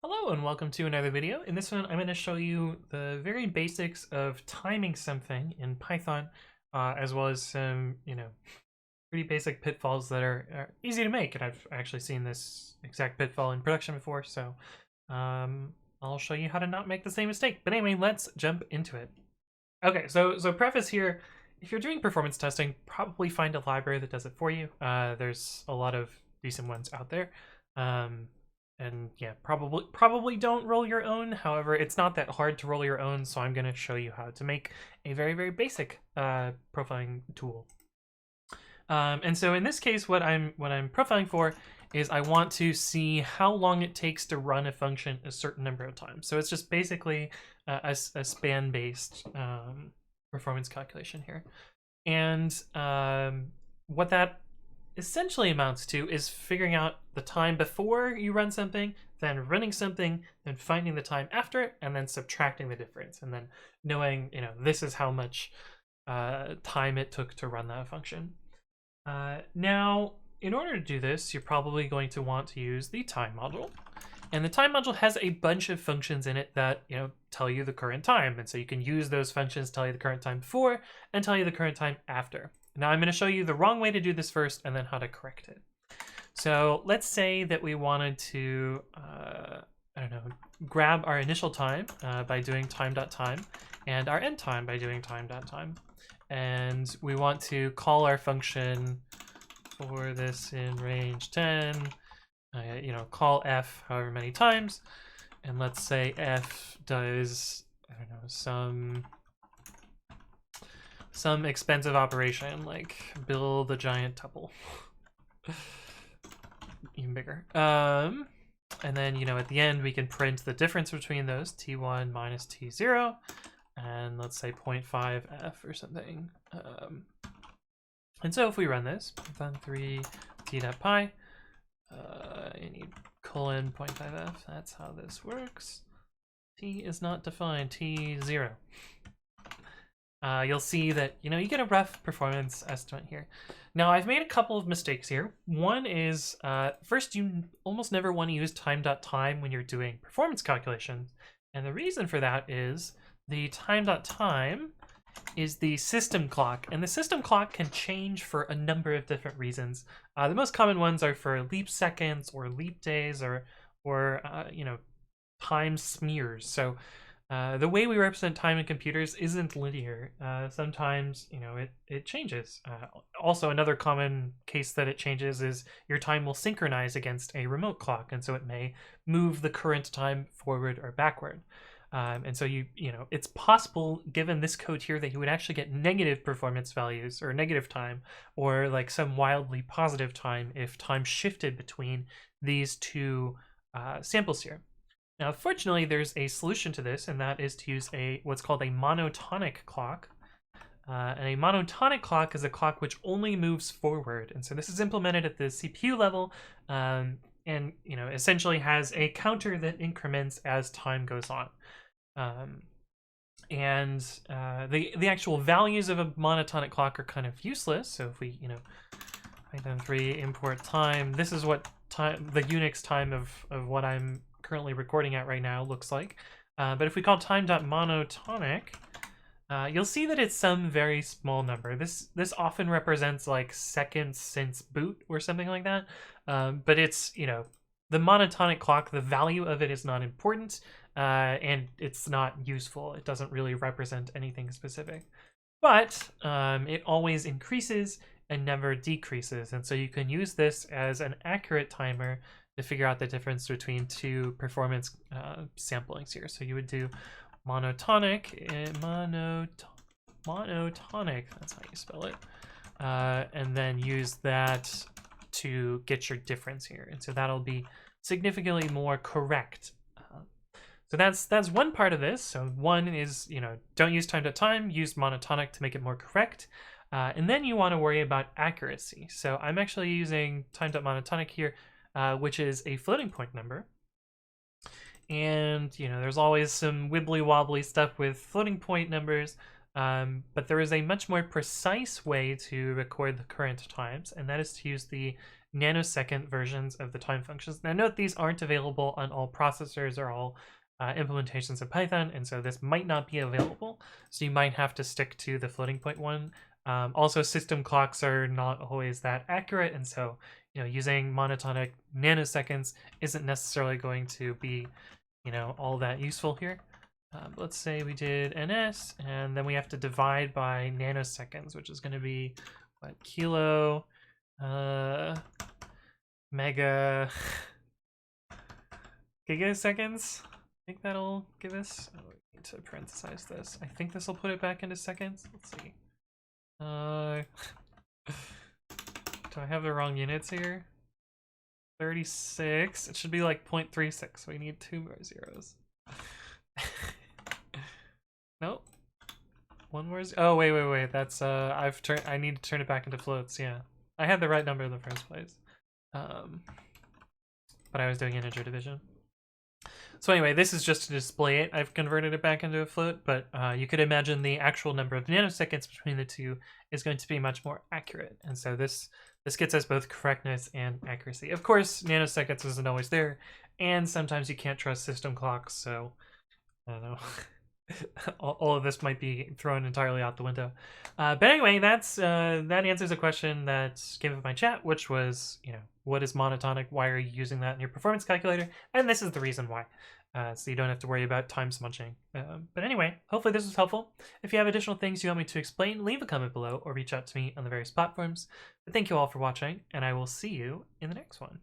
Hello and welcome to another video. In this one, I'm going to show you the very basics of timing something in Python, as well as some, pretty basic pitfalls that are easy to make. And I've actually seen this exact pitfall in production before, so I'll show you how to not make the same mistake. But anyway, let's jump into it. Okay, so preface here, if you're doing performance testing, probably find a library that does it for you. There's a lot of decent ones out there. And yeah, probably don't roll your own. However, it's not that hard to roll your own, so I'm going to show you how to make a very basic profiling tool. And so in this case, what I'm profiling for is I want to see how long it takes to run a function a certain number of times. So it's just basically a span-based performance calculation here. And what that essentially amounts to is figuring out the time before you run something, then running something, then finding the time after it, and then subtracting the difference, and then knowing, this is how much time it took to run that function. Now, in order to do this, you're probably going to want to use the time module. And the time module has a bunch of functions in it that, tell you the current time. And so you can use those functions to tell you the current time before and tell you the current time after. Now I'm going to show you the wrong way to do this first and then how to correct it. So let's say that we wanted to, grab our initial time by doing time.time and our end time by doing time.time. And we want to call our function for this in range 10, call f however many times. And let's say f does, some expensive operation like build a giant tuple. Even bigger. And then, at the end we can print the difference between those, t1 minus t0, and let's say 0.5f or something. And so if we run this, Python 3 t.py, you need colon 0.5f, that's how this works. T is not defined, t0. You'll see that, you get a rough performance estimate here. Now, I've made a couple of mistakes here. One is, first, you almost never want to use time.time when you're doing performance calculations. And the reason for that is the time.time is the system clock. And the system clock can change for a number of different reasons. The most common ones are for leap seconds or leap days or time smears. So the way we represent time in computers isn't linear. Sometimes, it changes. Also, another common case that it changes is your time will synchronize against a remote clock, and so it may move the current time forward or backward. And so it's possible, given this code here, that you would actually get negative performance values or negative time, or like some wildly positive time if time shifted between these two samples here. Now, fortunately, there's a solution to this, and that is to use what's called a monotonic clock. And a monotonic clock is a clock which only moves forward. And so this is implemented at the CPU level, and essentially has a counter that increments as time goes on. The actual values of a monotonic clock are kind of useless. So if we, Python 3 import time, this is what time, the Unix time of what I'm currently recording at right now looks like. But if we call time.monotonic, you'll see that it's some very small number. This often represents like seconds since boot or something like that. But it's, the monotonic clock, the value of it is not important, and it's not useful. It doesn't really represent anything specific. But it always increases and never decreases. And so you can use this as an accurate timer to figure out the difference between two performance samplings here. So you would do monotonic, monotonic, that's how you spell it, and then use that to get your difference here. And so that'll be significantly more correct. So that's one part of this. So one is, don't use time.time, use monotonic to make it more correct. And then you want to worry about accuracy. So I'm actually using time.monotonic here, which is a floating point number. And, there's always some wibbly wobbly stuff with floating point numbers, but there is a much more precise way to record the current times, and that is to use the nanosecond versions of the time functions. Now note these aren't available on all processors or all implementations of Python, and so this might not be available. So you might have to stick to the floating point one. Also, system clocks are not always that accurate, and so using monotonic nanoseconds isn't necessarily going to be all that useful here. Let's say we did ns, and then we have to divide by nanoseconds, which is going to be what, kilo mega gigaseconds. I think that'll give us. Oh, we need to parenthesize this. I think this will put it back into seconds. Let's see. Do I have the wrong units here? 36. It should be like 0.36. We need 2 more zeros. Nope. One more. Oh wait. That's I need to turn it back into floats. Yeah, I had the right number in the first place. But I was doing integer division. So anyway, this is just to display it. I've converted it back into a float, but you could imagine the actual number of nanoseconds between the two is going to be much more accurate. And so this gets us both correctness and accuracy. Of course, nanoseconds isn't always there, and sometimes you can't trust system clocks, so I don't know. all of this might be thrown entirely out the window. But anyway, that answers a question that came up in my chat, which was, what is monotonic? Why are you using that in your performance calculator? And this is the reason why. So you don't have to worry about time smudging. But anyway, hopefully this was helpful. If you have additional things you want me to explain, leave a comment below or reach out to me on the various platforms. But thank you all for watching, and I will see you in the next one.